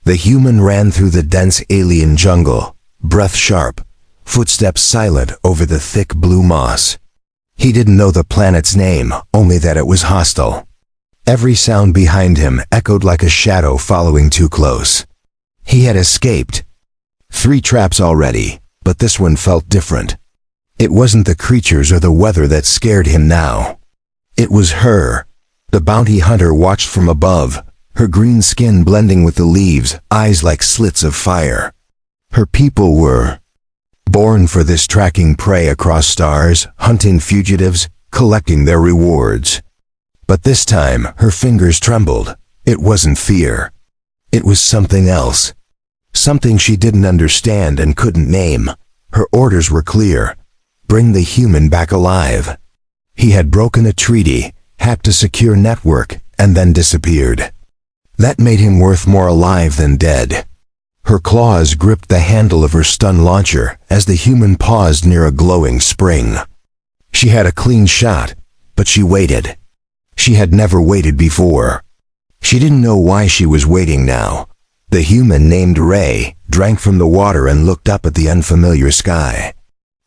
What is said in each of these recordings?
The human ran through the dense alien jungle, breath sharp, footsteps silent over the thick blue moss. He didn't know the planet's name, only that it was hostile. Every sound behind him echoed like a shadow following too close. He had escaped 3 traps already, but this one felt different. It wasn't the creatures or the weather that scared him now. It was her. The bounty hunter watched from above, her green skin blending with the leaves, eyes like slits of fire. Her people were born for this, tracking prey across stars, hunting fugitives, collecting their rewards. But this time, her fingers trembled. It wasn't fear. It was something else. Something she didn't understand and couldn't name. Her orders were clear. Bring the human back alive. He had broken a treaty, hacked a secure network, and then disappeared. That made him worth more alive than dead. Her claws gripped the handle of her stun launcher as the human paused near a glowing spring. She had a clean shot, but she waited. She had never waited before. She didn't know why she was waiting now. The human named Ray drank from the water and looked up at the unfamiliar sky.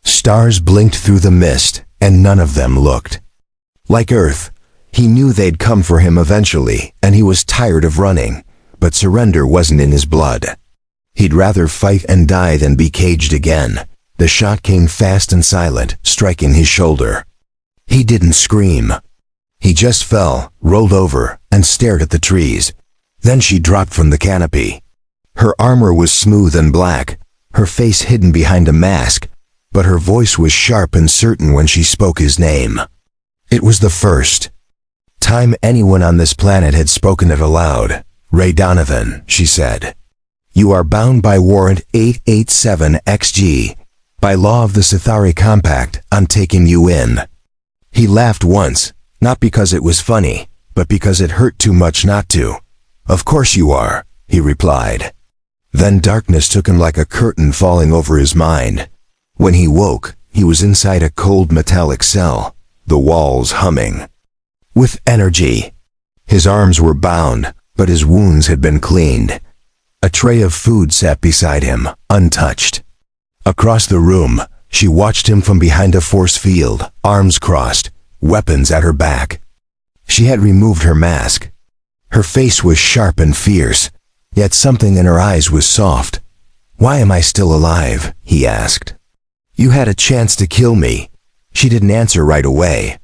Stars blinked through the mist, and none of them looked like Earth. He knew they'd come for him eventually, and he was tired of running, but surrender wasn't in his blood. He'd rather fight and die than be caged again. The shot came fast and silent, striking his shoulder. He didn't scream. He just fell, rolled over, and stared at the trees. Then she dropped from the canopy. Her armor was smooth and black, her face hidden behind a mask, but her voice was sharp and certain when she spoke his name. It was the first time anyone on this planet had spoken it aloud. Ray Donovan, she said. You are bound by warrant 887XG. By law of the Sithari Compact, I'm taking you in. He laughed once, not because it was funny, but because it hurt too much not to. Of course you are, he replied. Then darkness took him like a curtain falling over his mind. When he woke, he was inside a cold metallic cell, the walls humming with energy. His arms were bound, but his wounds had been cleaned. A tray of food sat beside him, untouched. Across the room, she watched him from behind a force field, arms crossed, weapons at her back. She had removed her mask. Her face was sharp and fierce, yet something in her eyes was soft. Why am I still alive? He asked. You had a chance to kill me. She didn't answer right away.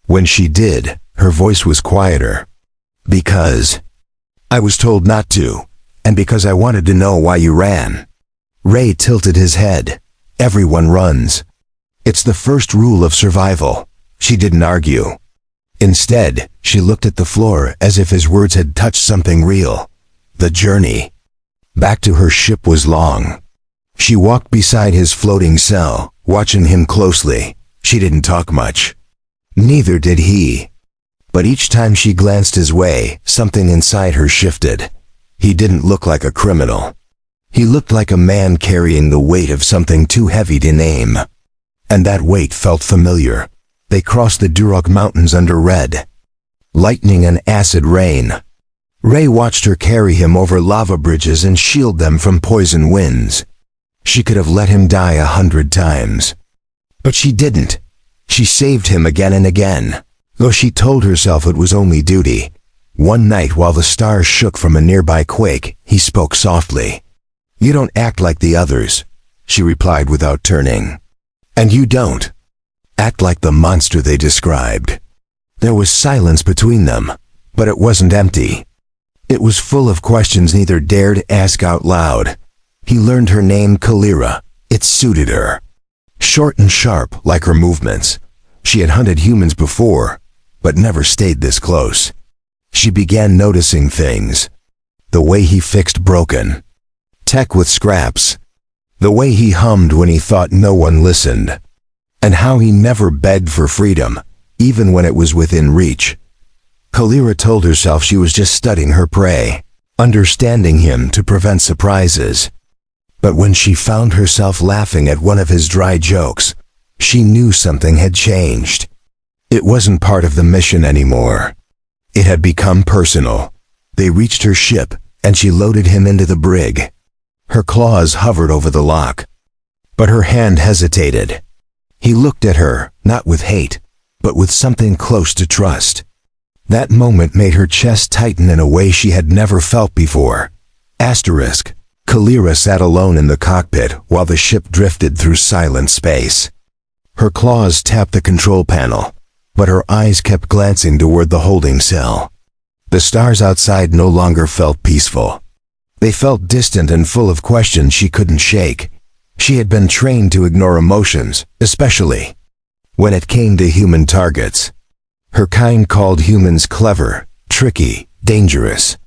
When she did, her voice was quieter. Because I was told not to, and because I wanted to know why you ran. Ray tilted his head. Everyone runs. It's the first rule of survival. She didn't argue. Instead, she looked at the floor as if his words had touched something real. The journey back to her ship was long. She walked beside his floating cell, watching him closely. She didn't talk much. Neither did he. But each time she glanced his way, something inside her shifted. He didn't look like a criminal. He looked like a man carrying the weight of something too heavy to name. And that weight felt familiar. They crossed the Durok Mountains under red lightning and acid rain. Ray watched her carry him over lava bridges and shield them from poison winds. She could have let him die 100 times. But she didn't. She saved him again and again, though she told herself it was only duty. One night while the stars shook from a nearby quake, he spoke softly. You don't act like the others, she replied without turning. And you don't act like the monster they described. There was silence between them, but it wasn't empty. It was full of questions neither dared ask out loud. He learned her name, Kalira. It suited her. Short and sharp, like her movements. She had hunted humans before, but never stayed this close. She began noticing things. The way he fixed broken tech with scraps. The way he hummed when he thought no one listened. And how he never begged for freedom, even when it was within reach. Kalira told herself she was just studying her prey, understanding him to prevent surprises. But when she found herself laughing at one of his dry jokes, she knew something had changed. It wasn't part of the mission anymore. It had become personal. They reached her ship, and she loaded him into the brig. Her claws hovered over the lock, but her hand hesitated. He looked at her, not with hate, but with something close to trust. That moment made her chest tighten in a way she had never felt before. Asterisk. Kalira sat alone in the cockpit while the ship drifted through silent space. Her claws tapped the control panel, but her eyes kept glancing toward the holding cell. The stars outside no longer felt peaceful. They felt distant and full of questions she couldn't shake. She had been trained to ignore emotions, especially when it came to human targets. Her kind called humans clever, tricky, dangerous.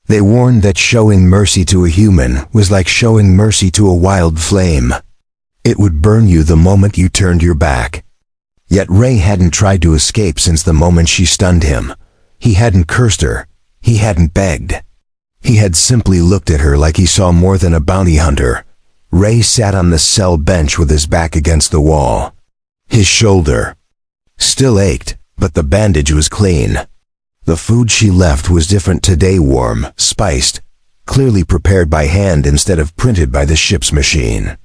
They warned that showing mercy to a human was like showing mercy to a wild flame. It would burn you the moment you turned your back. Yet Ray hadn't tried to escape since the moment she stunned him. He hadn't cursed her. He hadn't begged. He had simply looked at her like he saw more than a bounty hunter. Ray sat on the cell bench with his back against the wall. His shoulder still ached, but the bandage was clean. The food she left was different today, warm, spiced, clearly prepared by hand instead of printed by the ship's machine.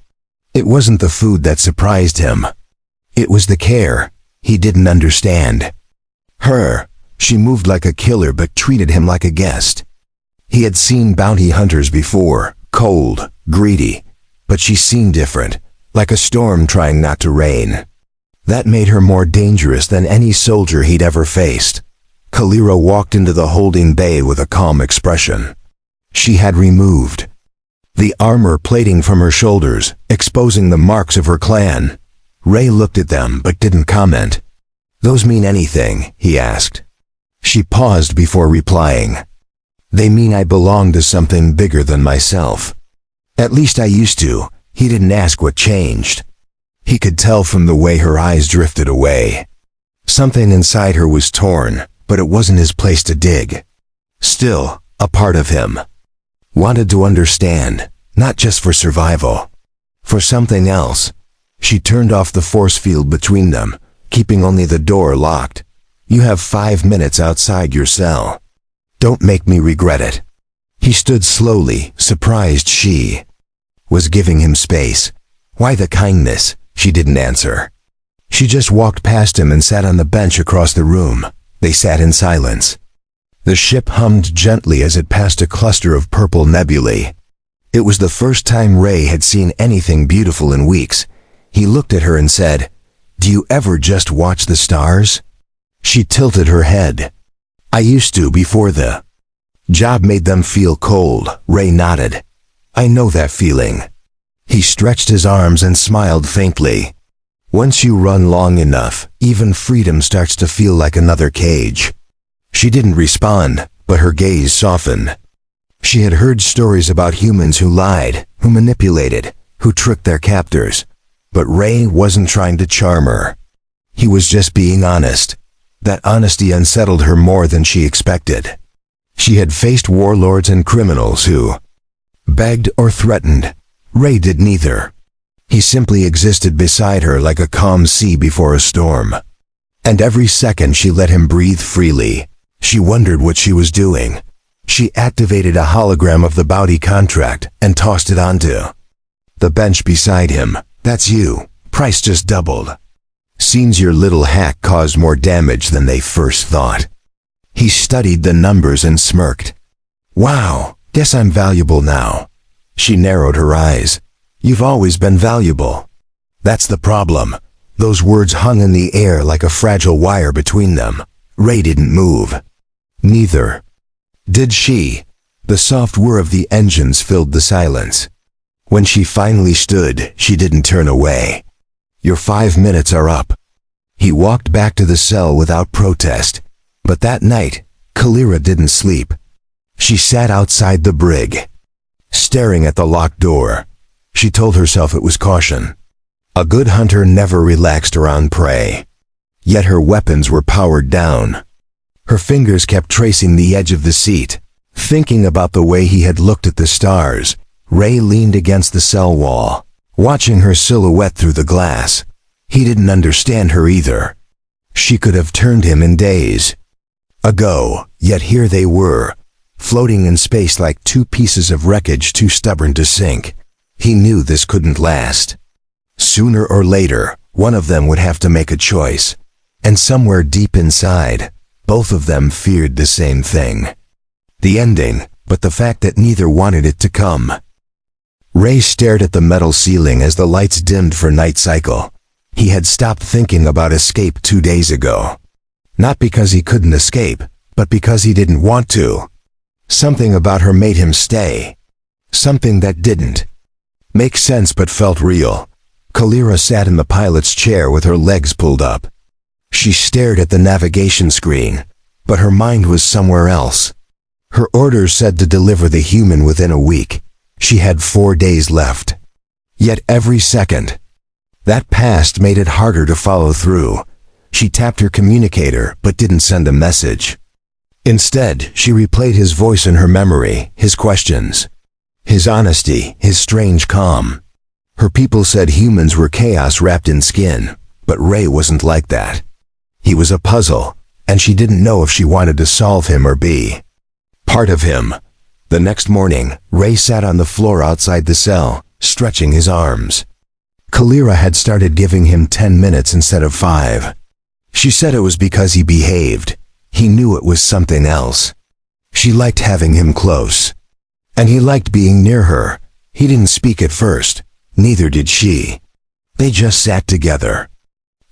It wasn't the food that surprised him. It was the care. He didn't understand. She moved like a killer but treated him like a guest. He had seen bounty hunters before, cold, greedy, but she seemed different, like a storm trying not to rain. That made her more dangerous than any soldier he'd ever faced. Kalira walked into the holding bay with a calm expression. She had removed the armor plating from her shoulders, exposing the marks of her clan. Ray looked at them but didn't comment. "Those mean anything?" he asked. She paused before replying. "They mean I belong to something bigger than myself. At least I used to." He didn't ask what changed. He could tell from the way her eyes drifted away. Something inside her was torn, but it wasn't his place to dig. Still, a part of him wanted to understand, not just for survival, for something else. She turned off the force field between them, keeping only the door locked. "You have 5 minutes outside your cell. Don't make me regret it." He stood slowly, surprised she was giving him space. "Why the kindness?" She didn't answer. She just walked past him and sat on the bench across the room. They sat in silence. The ship hummed gently as it passed a cluster of purple nebulae. It was the first time Ray had seen anything beautiful in weeks. He looked at her and said, "Do you ever just watch the stars?" She tilted her head. "I used to before the job made them feel cold." Ray nodded. "I know that feeling." He stretched his arms and smiled faintly. "Once you run long enough, even freedom starts to feel like another cage." She didn't respond, but her gaze softened. She had heard stories about humans who lied, who manipulated, who tricked their captors. But Ray wasn't trying to charm her. He was just being honest. That honesty unsettled her more than she expected. She had faced warlords and criminals who begged or threatened. Ray did neither. He simply existed beside her like a calm sea before a storm. And every second she let him breathe freely. She wondered what she was doing. She activated a hologram of the bounty contract and tossed it onto the bench beside him. "That's you. Price just doubled. Seems your little hack caused more damage than they first thought." He studied the numbers and smirked. "Wow, guess I'm valuable now." She narrowed her eyes. "You've always been valuable." That's the problem. Those words hung in the air like a fragile wire between them. Ray didn't move. Neither did she. The soft whir of the engines filled the silence. When she finally stood, she didn't turn away. "Your 5 minutes are up." He walked back to the cell without protest. But that night, Kalira didn't sleep. She sat outside the brig, staring at the locked door. She told herself it was caution. A good hunter never relaxed around prey. Yet her weapons were powered down. Her fingers kept tracing the edge of the seat. Thinking about the way he had looked at the stars, Ray leaned against the cell wall, watching her silhouette through the glass. He didn't understand her either. She could have turned him in days ago, yet here they were, floating in space like two pieces of wreckage too stubborn to sink. He knew this couldn't last. Sooner or later, one of them would have to make a choice. And somewhere deep inside, both of them feared the same thing. The ending, but the fact that neither wanted it to come. Ray stared at the metal ceiling as the lights dimmed for night cycle. He had stopped thinking about escape 2 days ago. Not because he couldn't escape, but because he didn't want to. Something about her made him stay. Something that didn't make sense but felt real. Kalira sat in the pilot's chair with her legs pulled up. She stared at the navigation screen, but her mind was somewhere else. Her orders said to deliver the human within a week. She had 4 days left. Yet every second that passed made it harder to follow through. She tapped her communicator but didn't send a message. Instead, she replayed his voice in her memory, his questions, his honesty, his strange calm. Her people said humans were chaos wrapped in skin, but Ray wasn't like that. He was a puzzle, and she didn't know if she wanted to solve him or be part of him. The next morning, Ray sat on the floor outside the cell, stretching his arms. Kalira had started giving him 10 minutes instead of 5. She said it was because he behaved. He knew it was something else. She liked having him close. And he liked being near her. He didn't speak at first. Neither did she. They just sat together.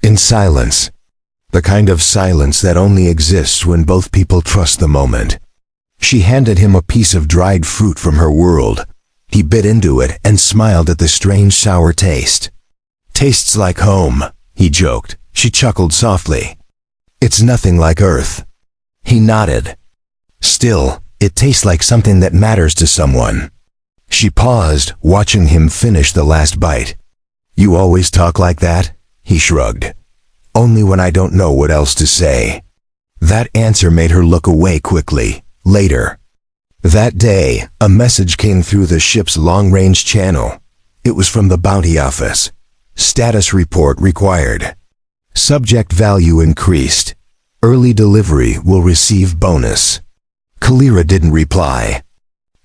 In silence. The kind of silence that only exists when both people trust the moment. She handed him a piece of dried fruit from her world. He bit into it and smiled at the strange sour taste. "Tastes like home," he joked. She chuckled softly. "It's nothing like Earth." He nodded. "Still, it tastes like something that matters to someone." She paused, watching him finish the last bite. "You always talk like that?" He shrugged. "Only when I don't know what else to say." That answer made her look away quickly. Later. That day, a message came through the ship's long-range channel. It was from the bounty office. Status report required. Subject value increased. Early delivery will receive bonus. Kalira didn't reply.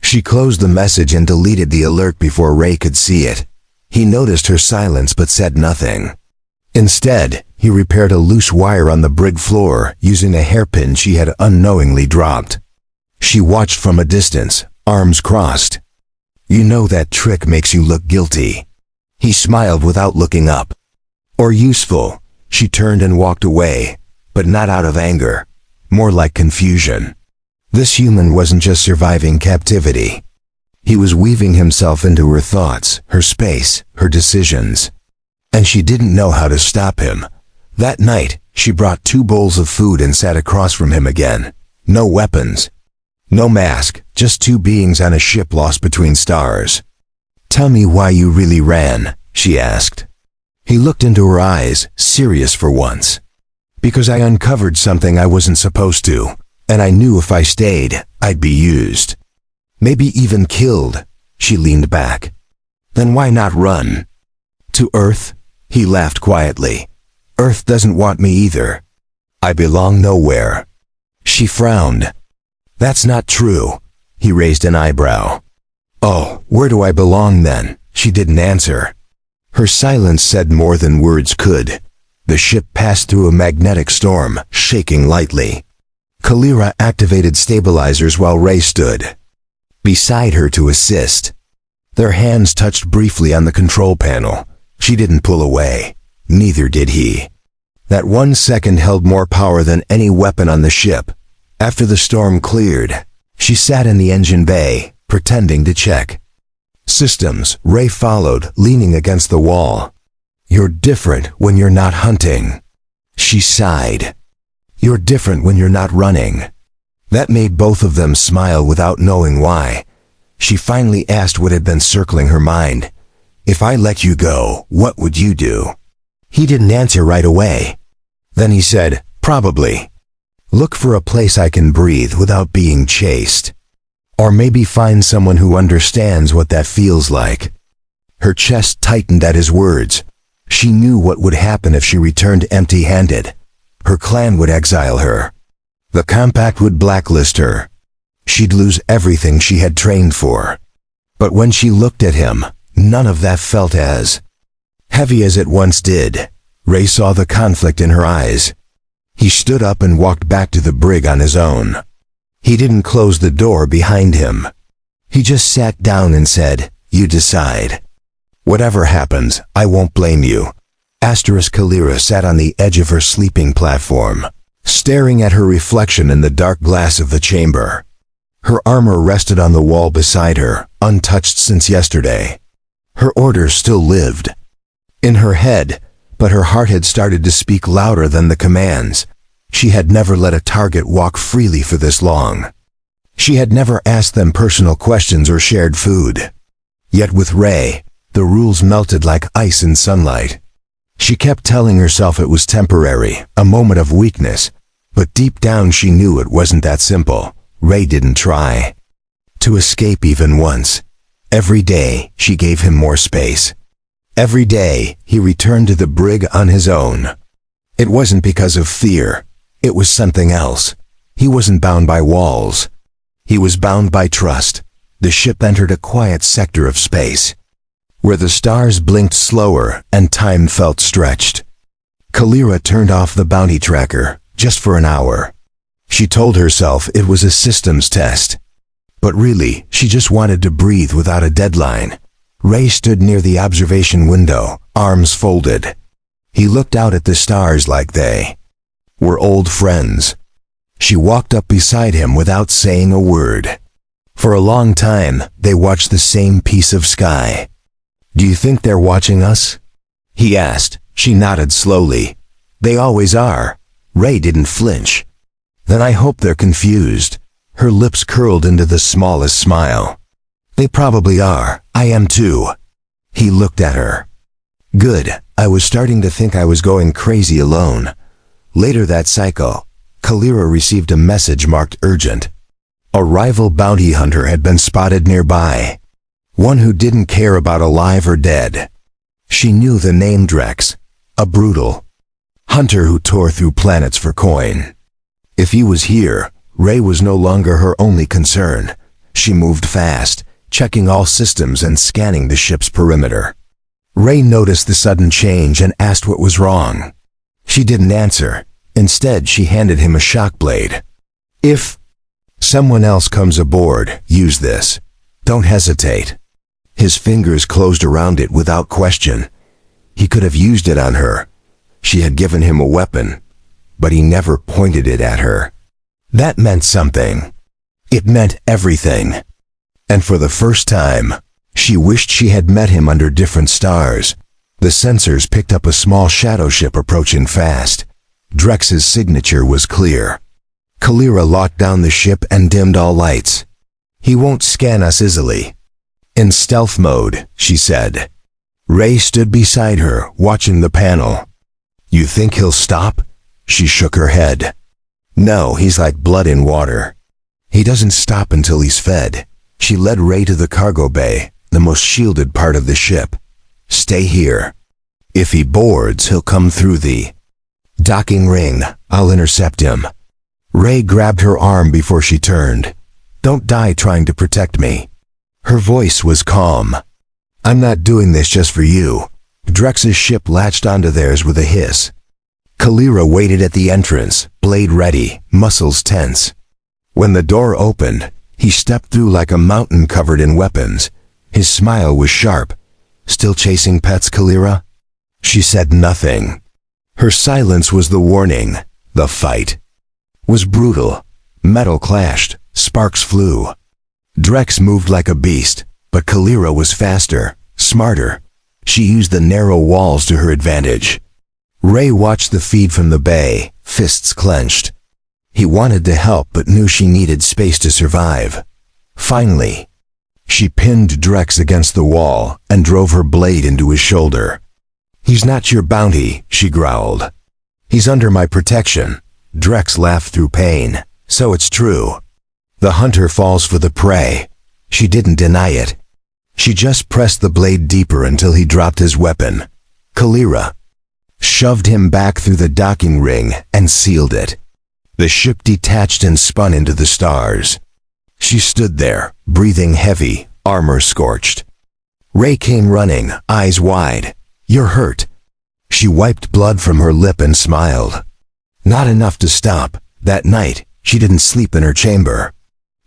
She closed the message and deleted the alert before Ray could see it. He noticed her silence but said nothing. Instead, he repaired a loose wire on the brig floor using a hairpin she had unknowingly dropped. She watched from a distance, arms crossed. "You know that trick makes you look guilty." He smiled without looking up. "Or useful." She turned and walked away, but not out of anger, more like confusion. This human wasn't just surviving captivity. He was weaving himself into her thoughts, her space, her decisions. And she didn't know how to stop him. That night, she brought 2 bowls of food and sat across from him again. No weapons. No mask, just 2 beings on a ship lost between stars. "Tell me why you really ran," she asked. He looked into her eyes, serious for once. "Because I uncovered something I wasn't supposed to, and I knew if I stayed, I'd be used. Maybe even killed." She leaned back. "Then why not run?" "To Earth?" He laughed quietly. "Earth doesn't want me either. I belong nowhere." She frowned. "That's not true." He raised an eyebrow. "Oh, where do I belong then?" She didn't answer. Her silence said more than words could. The ship passed through a magnetic storm, shaking lightly. Kalira activated stabilizers while Ray stood beside her to assist. Their hands touched briefly on the control panel. She didn't pull away. Neither did he. That 1 second held more power than any weapon on the ship. After the storm cleared, she sat in the engine bay, pretending to check systems. Ray followed, leaning against the wall. "You're different when you're not hunting." She sighed. "You're different when you're not running." That made both of them smile without knowing why. She finally asked what had been circling her mind. "If I let you go, what would you do?" He didn't answer right away. Then he said, "Probably look for a place I can breathe without being chased. Or maybe find someone who understands what that feels like." Her chest tightened at his words. She knew what would happen if she returned empty-handed. Her clan would exile her. The compact would blacklist her. She'd lose everything she had trained for. But when she looked at him, none of that felt as heavy as it once did. Ray saw the conflict in her eyes. He stood up and walked back to the brig on his own. He didn't close the door behind him. He just sat down and said, "You decide. Whatever happens, I won't blame you." Kalira sat on the edge of her sleeping platform, staring at her reflection in the dark glass of the chamber. Her armor rested on the wall beside her, untouched since yesterday. Her orders still lived in her head, but her heart had started to speak louder than the commands. She had never let a target walk freely for this long. She had never asked them personal questions or shared food. Yet with Ray, the rules melted like ice in sunlight. She kept telling herself it was temporary, a moment of weakness, but deep down she knew it wasn't that simple. Ray didn't try to escape even once. Every day, she gave him more space. Every day, he returned to the brig on his own. It wasn't because of fear. It was something else. He wasn't bound by walls. He was bound by trust. The ship entered a quiet sector of space, where the stars blinked slower and time felt stretched. Kalira turned off the bounty tracker, just for an hour. She told herself it was a systems test. But really, she just wanted to breathe without a deadline. Ray stood near the observation window, arms folded. He looked out at the stars like they were old friends. She walked up beside him without saying a word. For a long time, they watched the same piece of sky. "Do you think they're watching us?" he asked. She nodded slowly. "They always are." Ray didn't flinch. "Then I hope they're confused." Her lips curled into the smallest smile. "They probably are. I am too." He looked at her. "Good. I was starting to think I was going crazy alone." Later that cycle, Kalira received a message marked urgent. A rival bounty hunter had been spotted nearby. One who didn't care about alive or dead. She knew the name Drex, a brutal hunter who tore through planets for coin. If he was here, Ray was no longer her only concern. She moved fast, checking all systems and scanning the ship's perimeter. Ray noticed the sudden change and asked what was wrong. She didn't answer. Instead, she handed him a shock blade. "If someone else comes aboard, use this. Don't hesitate." His fingers closed around it without question. He could have used it on her. She had given him a weapon, but he never pointed it at her. That meant something. It meant everything. And for the first time, she wished she had met him under different stars. The sensors picked up a small shadow ship approaching fast. Drex's signature was clear. Kalira locked down the ship and dimmed all lights. "He won't scan us easily." "In stealth mode," she said. Ray stood beside her, watching the panel. "You think he'll stop?" She shook her head. "No, he's like blood in water. He doesn't stop until he's fed." She led Ray to the cargo bay, the most shielded part of the ship. "Stay here. If he boards, he'll come through the docking ring. I'll intercept him." Ray grabbed her arm before she turned. "Don't die trying to protect me." Her voice was calm. "I'm not doing this just for you." Drex's ship latched onto theirs with a hiss. Kalira waited at the entrance, blade ready, muscles tense. When the door opened, he stepped through like a mountain covered in weapons. His smile was sharp. "Still chasing pets, Kalira?" She said nothing. Her silence was the warning. The fight was brutal. Metal clashed, sparks flew. Drex moved like a beast, but Kalira was faster, smarter. She used the narrow walls to her advantage. Ray watched the feed from the bay, fists clenched. He wanted to help but knew she needed space to survive. Finally, she pinned Drex against the wall and drove her blade into his shoulder. "He's not your bounty," she growled. "He's under my protection." Drex laughed through pain. "So it's true. The hunter falls for the prey." She didn't deny it. She just pressed the blade deeper until he dropped his weapon. Kalira shoved him back through the docking ring and sealed it. The ship detached and spun into the stars. She stood there, breathing heavy, armor scorched. Ray came running, eyes wide. "You're hurt." She wiped blood from her lip and smiled. Not enough to stop. That night, she didn't sleep in her chamber.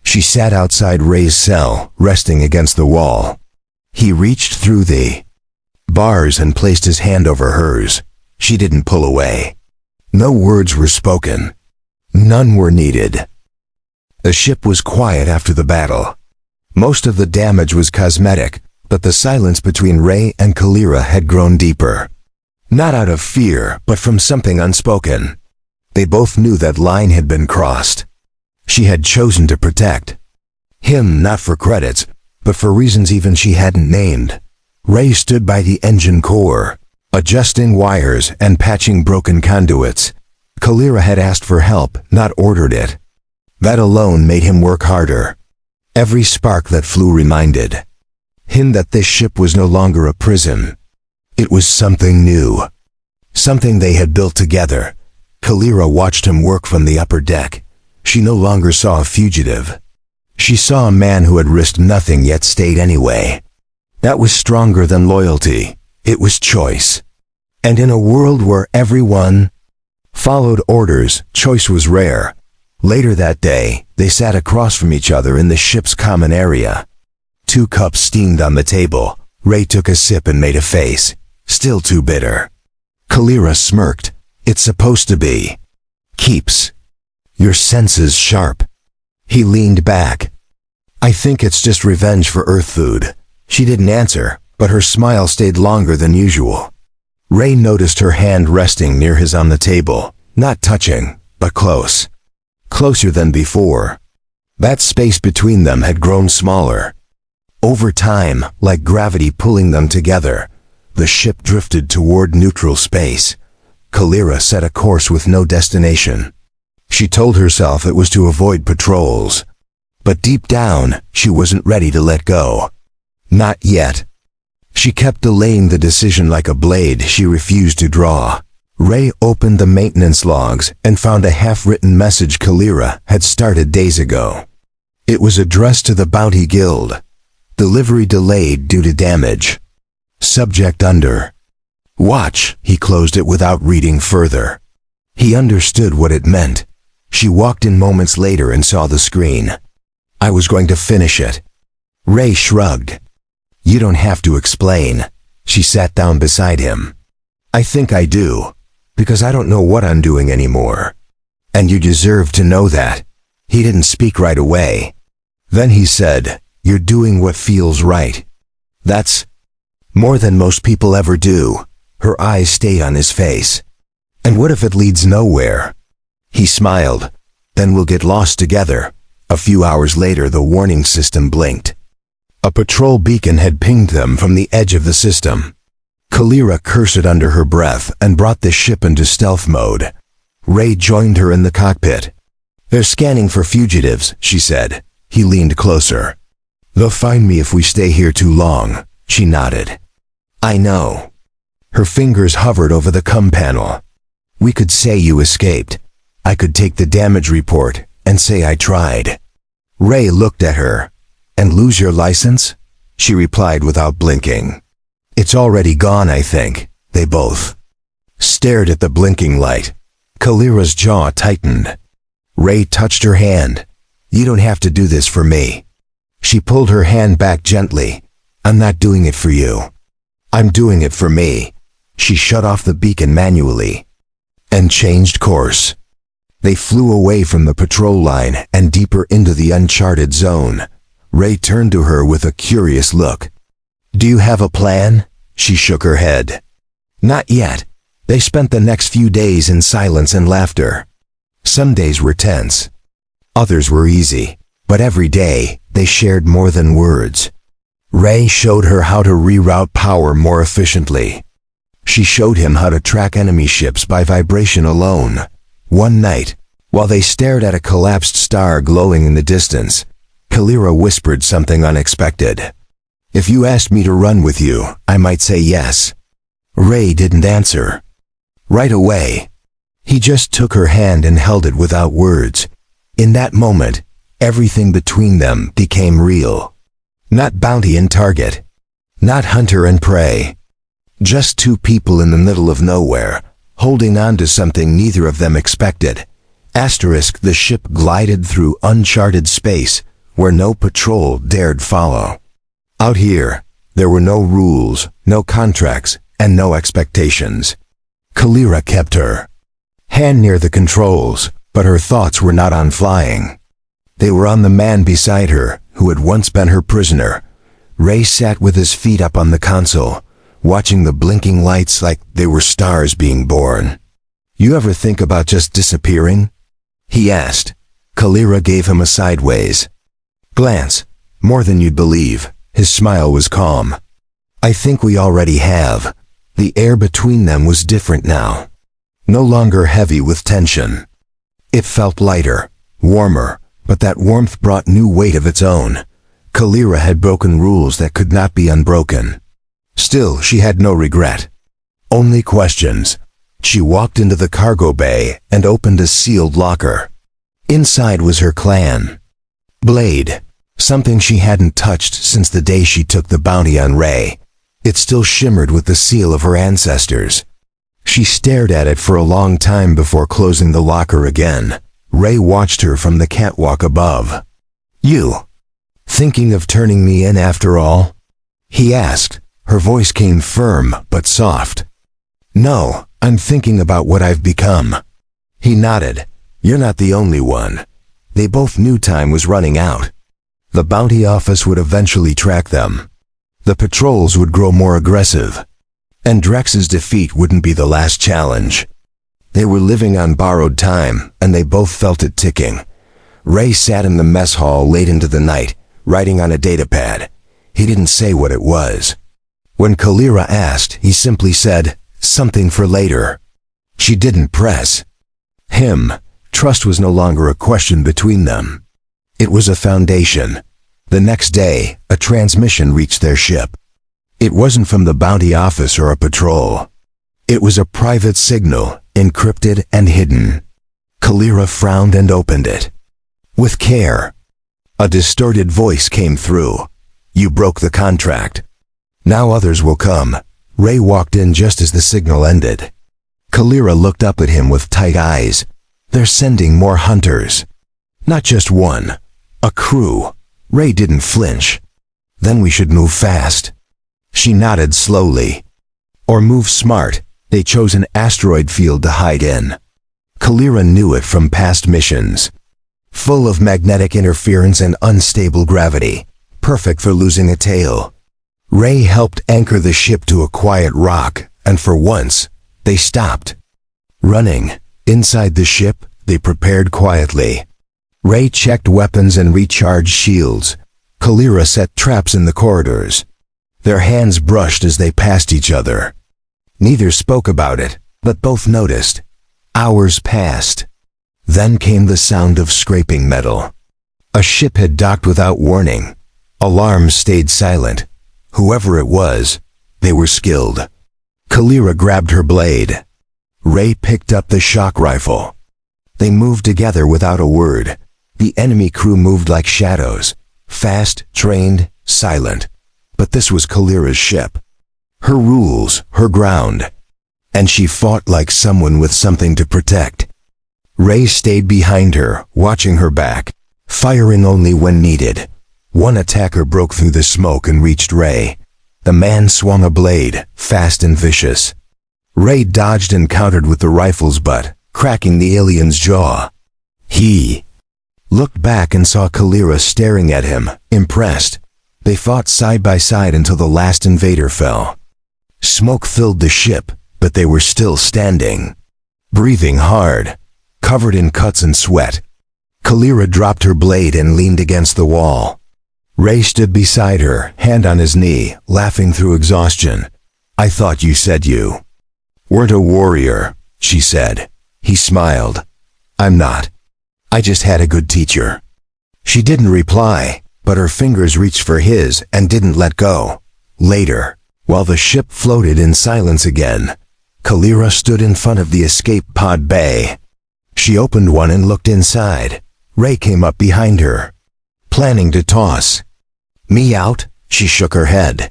She sat outside Ray's cell, resting against the wall. He reached through the bars and placed his hand over hers. She didn't pull away. No words were spoken. None were needed. The ship was quiet after the battle. Most of the damage was cosmetic, but the silence between Ray and Kalira had grown deeper. Not out of fear, but from something unspoken. They both knew that line had been crossed. She had chosen to protect him, not for credits, but for reasons even she hadn't named. Ray stood by the engine core, adjusting wires and patching broken conduits. Kalira had asked for help, not ordered it. That alone made him work harder. Every spark that flew reminded him that this ship was no longer a prison. It was something new. Something they had built together. Kalira watched him work from the upper deck. She no longer saw a fugitive. She saw a man who had risked nothing yet stayed anyway. That was stronger than loyalty. It was choice. And in a world where everyone followed orders, choice was rare. Later that day, they sat across from each other in the ship's common area. 2 cups steamed on the table. Ray took a sip and made a face. Still too bitter. Kalira smirked. "It's supposed to be. Keeps your senses sharp." He leaned back. "I think it's just revenge for Earth food." She didn't answer, but her smile stayed longer than usual. Ray noticed her hand resting near his on the table, not touching, but close. Closer than before. That space between them had grown smaller. Over time, like gravity pulling them together, the ship drifted toward neutral space. Kalira set a course with no destination. She told herself it was to avoid patrols. But deep down, she wasn't ready to let go. Not yet. She kept delaying the decision like a blade she refused to draw. Ray opened the maintenance logs and found a half-written message Kalira had started days ago. It was addressed to the Bounty Guild. Delivery delayed due to damage. Subject under watch. He closed it without reading further. He understood what it meant. She walked in moments later and saw the screen. "I was going to finish it." Ray shrugged. "You don't have to explain." She sat down beside him. "I think I do, because I don't know what I'm doing anymore. And you deserve to know that." He didn't speak right away. Then he said, "You're doing what feels right." "That's more than most people ever do." Her eyes stayed on his face. "And what if it leads nowhere?" He smiled. "Then we'll get lost together." A few hours later, the warning system blinked. A patrol beacon had pinged them from the edge of the system. Kalira cursed under her breath and brought the ship into stealth mode. Ray joined her in the cockpit. "They're scanning for fugitives," she said. He leaned closer. "They'll find me if we stay here too long." She nodded. "I know." Her fingers hovered over the comm panel. "We could say you escaped. I could take the damage report and say I tried." Ray looked at her. "And lose your license?" She replied without blinking. "It's already gone, I think." They both stared at the blinking light. Kalira's jaw tightened. Ray touched her hand. "You don't have to do this for me." She pulled her hand back gently. "I'm not doing it for you. I'm doing it for me." She shut off the beacon manually and changed course. They flew away from the patrol line and deeper into the uncharted zone. Ray turned to her with a curious look. "Do you have a plan?" She shook her head. "Not yet." They spent the next few days in silence and laughter. Some days were tense. Others were easy. But every day, they shared more than words. Ray showed her how to reroute power more efficiently. She showed him how to track enemy ships by vibration alone. One night, while they stared at a collapsed star glowing in the distance, Kalira whispered something unexpected. "If you asked me to run with you, I might say yes." Ray didn't answer. Right away. He just took her hand and held it without words. In that moment, Everything between them became real. Not bounty and target. Not hunter and prey. Just two people in the middle of nowhere, holding on to something neither of them expected. The ship glided through uncharted space where no patrol dared follow. Out here, there were no rules, no contracts, and no expectations. Kalira kept her hand near the controls, but her thoughts were not on flying. They were on the man beside her, who had once been her prisoner. Ray sat with his feet up on the console, watching the blinking lights like they were stars being born. "You ever think about just disappearing?" he asked. Kalira gave him a sideways glance. "More than you'd believe." His smile was calm. "I think we already have." The air between them was different now. No longer heavy with tension. It felt lighter, warmer, but that warmth brought new weight of its own. Kalira had broken rules that could not be unbroken. Still, she had no regret. Only questions. She walked into the cargo bay and opened a sealed locker. Inside was her clan blade, something she hadn't touched since the day she took the bounty on Ray. It still shimmered with the seal of her ancestors. She stared at it for a long time before closing the locker again. Ray watched her from the catwalk above. "You thinking of turning me in after all?" he asked. Her voice came firm but soft. "No, I'm thinking about what I've become." He nodded. "You're not the only one." They both knew time was running out. The bounty office would eventually track them. The patrols would grow more aggressive. And Drex's defeat wouldn't be the last challenge. They were living on borrowed time, and they both felt it ticking. Ray sat in the mess hall late into the night, writing on a datapad. He didn't say what it was. When Kalira asked, he simply said, "Something for later." She didn't press him. Trust was no longer a question between them. It was a foundation. The next day, a transmission reached their ship. It wasn't from the bounty office or a patrol. It was a private signal, encrypted and hidden. Kalira frowned and opened it. With care. A distorted voice came through. "You broke the contract. Now others will come." Ray walked in just as the signal ended. Kalira looked up at him with tight eyes. "They're sending more hunters." "Not just one. A crew." Ray didn't flinch. "Then we should move fast." She nodded slowly. "Or move smart." They chose an asteroid field to hide in. Kalira knew it from past missions. Full of magnetic interference and unstable gravity. Perfect for losing a tail. Ray helped anchor the ship to a quiet rock, and for once, they stopped running. Inside the ship, they prepared quietly. Ray checked weapons and recharged shields. Kalira set traps in the corridors. Their hands brushed as they passed each other. Neither spoke about it, but both noticed. Hours passed. Then came the sound of scraping metal. A ship had docked without warning. Alarms stayed silent. Whoever it was, they were skilled. Kalira grabbed her blade. Ray picked up the shock rifle. They moved together without a word. The enemy crew moved like shadows. Fast, trained, silent. But this was Kalira's ship. Her rules, her ground. And she fought like someone with something to protect. Ray stayed behind her, watching her back, firing only when needed. One attacker broke through the smoke and reached Ray. The man swung a blade, fast and vicious. Ray dodged and countered with the rifle's butt, cracking the alien's jaw. He looked back and saw Kalira staring at him, impressed. They fought side by side until the last invader fell. Smoke filled the ship, but they were still standing. Breathing hard, covered in cuts and sweat. Kalira dropped her blade and leaned against the wall. Ray stood beside her, hand on his knee, laughing through exhaustion. "I thought you said you weren't a warrior," she said. He smiled. "I'm not. I just had a good teacher." She didn't reply, but her fingers reached for his and didn't let go. Later, while the ship floated in silence again, Kalira stood in front of the escape pod bay. She opened one and looked inside. Ray came up behind her, planning to toss me out. She shook her head,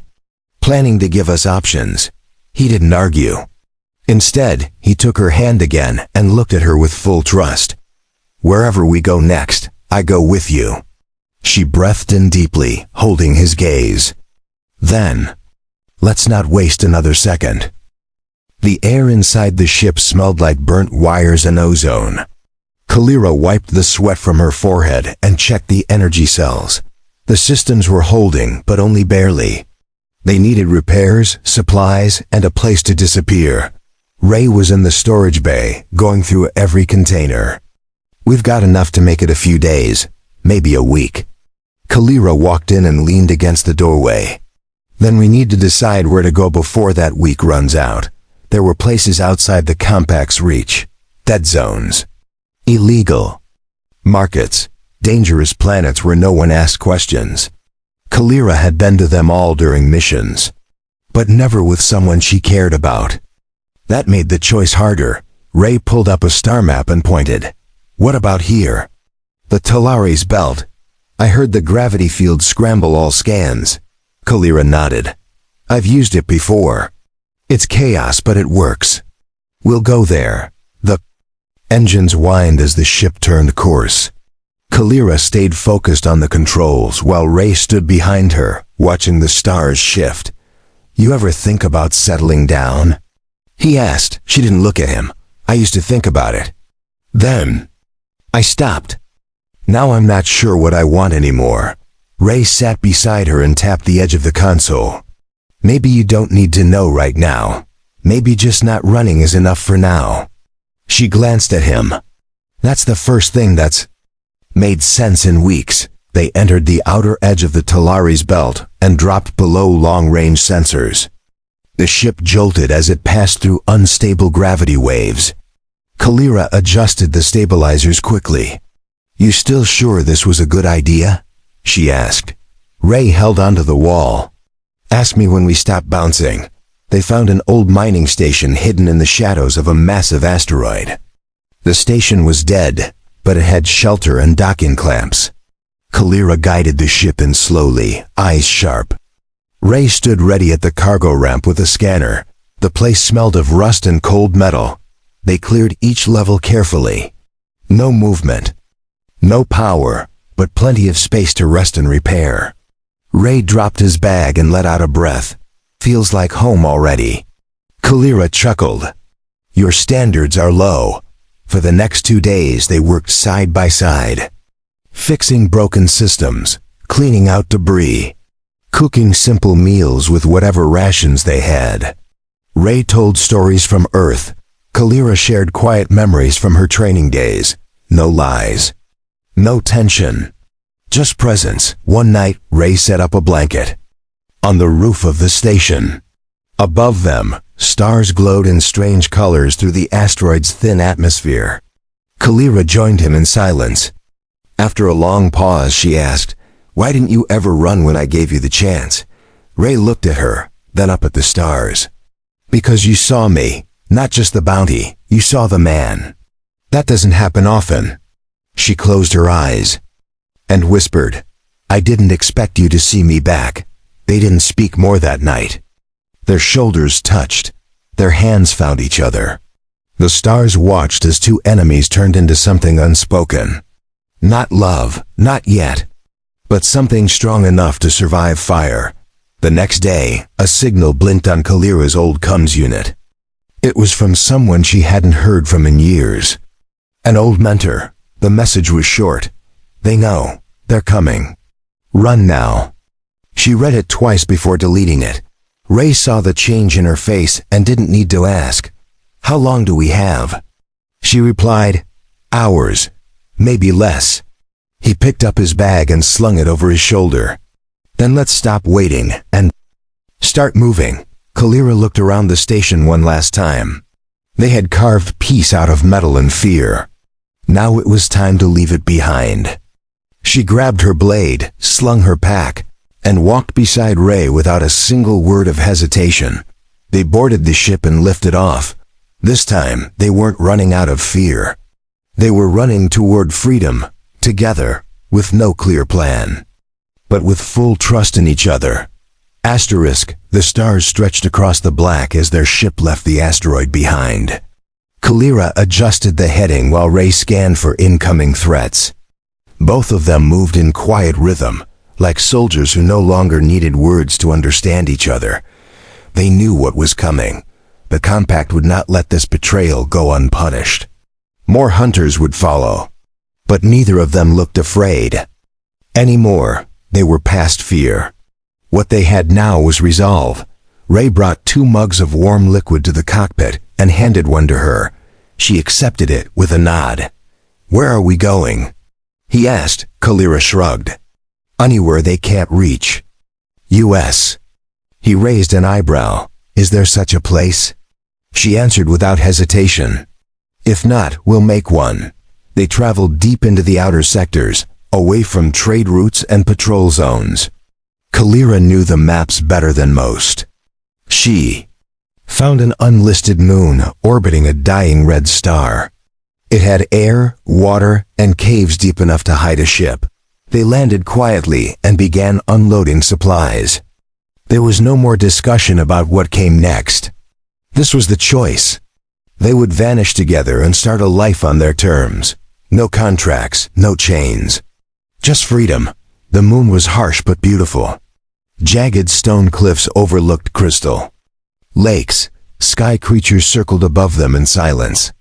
planning to give us options. He didn't argue. Instead, he took her hand again and looked at her with full trust. Wherever we go next, I go with you. She breathed in deeply, holding his gaze. Then, let's not waste another second. The air inside the ship smelled like burnt wires and ozone. Kalira wiped the sweat from her forehead and checked the energy cells. The systems were holding, but only barely. They needed repairs, supplies, and a place to disappear. Ray was in the storage bay, going through every container. We've got enough to make it a few days, maybe a week. Kalira walked in and leaned against the doorway. Then we need to decide where to go before that week runs out. There were places outside the compact's reach. Dead zones. Illegal. Markets. Dangerous planets where no one asked questions. Kalira had been to them all during missions, but never with someone she cared about. That made the choice harder. Ray pulled up a star map and pointed. What about here? The Talaris belt. I heard the gravity field scramble all scans. Kalira nodded. I've used it before. It's chaos, but it works. We'll go there. The engines whined as the ship turned course. Kalira stayed focused on the controls while Ray stood behind her, watching the stars shift. You ever think about settling down? He asked. She didn't look at him. I used to think about it. Then, I stopped. Now I'm not sure what I want anymore. Ray sat beside her and tapped the edge of the console. Maybe you don't need to know right now. Maybe just not running is enough for now. She glanced at him. That's the first thing that's made sense in weeks. They entered the outer edge of the Talaris belt and dropped below long-range sensors. The ship jolted as it passed through unstable gravity waves. Kalira adjusted the stabilizers quickly. You still sure this was a good idea? She asked. Ray held onto the wall. Ask me when we stop bouncing. They found an old mining station hidden in the shadows of a massive asteroid. The station was dead, but it had shelter and docking clamps. Kalira guided the ship in slowly, eyes sharp. Ray stood ready at the cargo ramp with a scanner. The place smelled of rust and cold metal. They cleared each level carefully. No movement. No power, but plenty of space to rest and repair. Ray dropped his bag and let out a breath. Feels like home already. Kalira chuckled. Your standards are low. For the next 2 days they worked side by side. Fixing broken systems, cleaning out debris, cooking simple meals with whatever rations they had. Ray told stories from Earth. Kalira shared quiet memories from her training days. No lies. No tension. Just presence. One night, Ray set up a blanket on the roof of the station. Above them, stars glowed in strange colors through the asteroid's thin atmosphere. Kalira joined him in silence. After a long pause, she asked, Why didn't you ever run when I gave you the chance? Ray looked at her, then up at the stars. Because you saw me, not just the bounty, you saw the man. That doesn't happen often. She closed her eyes and whispered, I didn't expect you to see me back. They didn't speak more that night. Their shoulders touched. Their hands found each other. The stars watched as two enemies turned into something unspoken. Not love, not yet, but something strong enough to survive fire. The next day, a signal blinked on Kalira's old comms unit. It was from someone she hadn't heard from in years. An old mentor. The message was short. They know. They're coming. Run now. She read it twice before deleting it. Ray saw the change in her face and didn't need to ask, How long do we have? She replied, Hours. Maybe less. He picked up his bag and slung it over his shoulder. Then let's stop waiting and start moving. Kalira looked around the station one last time. They had carved peace out of metal and fear. Now it was time to leave it behind. She grabbed her blade, slung her pack, and walked beside Ray without a single word of hesitation. They boarded the ship and lifted off. This time, they weren't running out of fear. They were running toward freedom, together, with no clear plan, but with full trust in each other. Asterisk, the stars stretched across the black as their ship left the asteroid behind. Kalira adjusted the heading while Ray scanned for incoming threats. Both of them moved in quiet rhythm, like soldiers who no longer needed words to understand each other. They knew what was coming. The compact would not let this betrayal go unpunished. More hunters would follow, but neither of them looked afraid. Anymore, they were past fear. What they had now was resolve. Ray brought 2 mugs of warm liquid to the cockpit and handed one to her. She accepted it with a nod. "Where are we going?" he asked. Kalira shrugged. "Anywhere they can't reach." U.S. He raised an eyebrow. "Is there such a place?" She answered without hesitation. "If not, we'll make one." They traveled deep into the outer sectors, away from trade routes and patrol zones. Kalira knew the maps better than most. She found an unlisted moon orbiting a dying red star. It had air, water, and caves deep enough to hide a ship. They landed quietly and began unloading supplies. There was no more discussion about what came next. This was the choice. They would vanish together and start a life on their terms. No contracts, no chains. Just freedom. The moon was harsh but beautiful. Jagged stone cliffs overlooked crystal. Lakes, sky creatures circled above them in silence.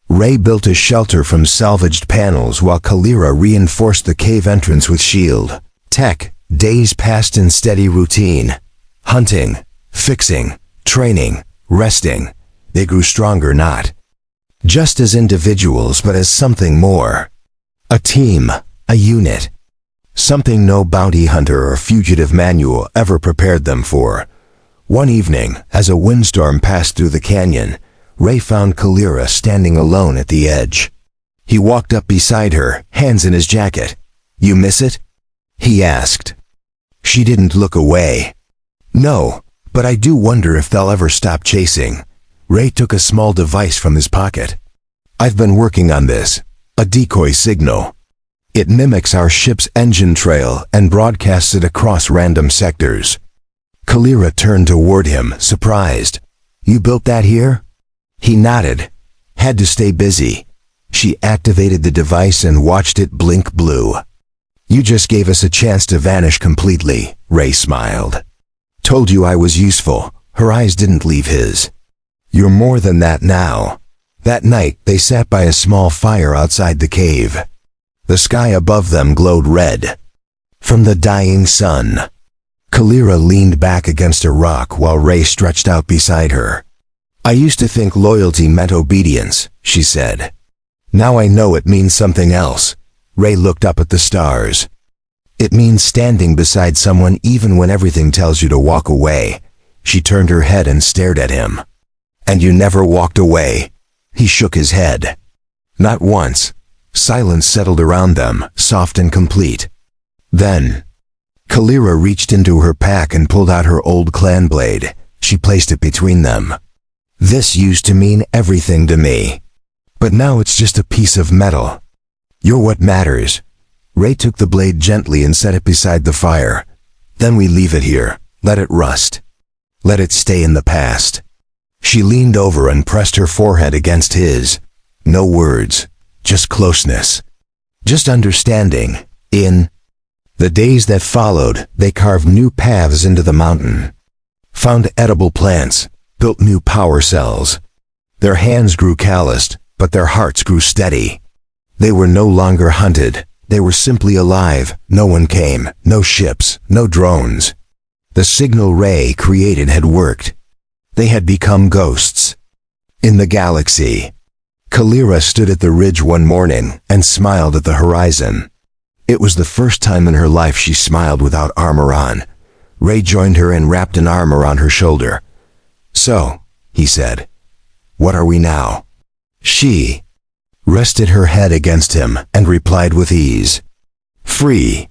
Ray built a shelter from salvaged panels while Kalira reinforced the cave entrance with shield. Tech, days passed in steady routine. Hunting, fixing, training, resting. They grew stronger not just as individuals but as something more. A team, a unit. Something no bounty hunter or fugitive manual ever prepared them for. One evening, as a windstorm passed through the canyon, Ray found Kalira standing alone at the edge. He walked up beside her, hands in his jacket. "You miss it?" he asked. She didn't look away. "No, but I do wonder if they'll ever stop chasing." Ray took a small device from his pocket. "I've been working on this. A decoy signal. It mimics our ship's engine trail and broadcasts it across random sectors." Kalira turned toward him, surprised. "You built that here?" He nodded. "Had to stay busy." She activated the device and watched it blink blue. "You just gave us a chance to vanish completely," Ray smiled. "Told you I was useful." Her eyes didn't leave his. "You're more than that now." That night, they sat by a small fire outside the cave. The sky above them glowed red from the dying sun. Kalira leaned back against a rock while Ray stretched out beside her. "I used to think loyalty meant obedience," she said. "Now I know it means something else." Ray looked up at the stars. "It means standing beside someone even when everything tells you to walk away." She turned her head and stared at him. "And you never walked away?" He shook his head. "Not once." Silence settled around them, soft and complete. Then, Kalira reached into her pack and pulled out her old clan blade. She placed it between them. "This used to mean everything to me. But now it's just a piece of metal. You're what matters." Ray took the blade gently and set it beside the fire. "Then we leave it here. Let it rust. Let it stay in the past." She leaned over and pressed her forehead against his. No words, just closeness. Just understanding. In the days that followed, they carved new paths into the mountain. Found edible plants, built new power cells. Their hands grew calloused, but their hearts grew steady. They were no longer hunted. They were simply alive. No one came, no ships, no drones. The signal Ray created had worked. They had become ghosts. In the galaxy, Kalira stood at the ridge one morning and smiled at the horizon. It was the first time in her life she smiled without armor on. Ray joined her and wrapped an arm around her shoulder. "So," he said, "what are we now?" She rested her head against him and replied with ease, "Free."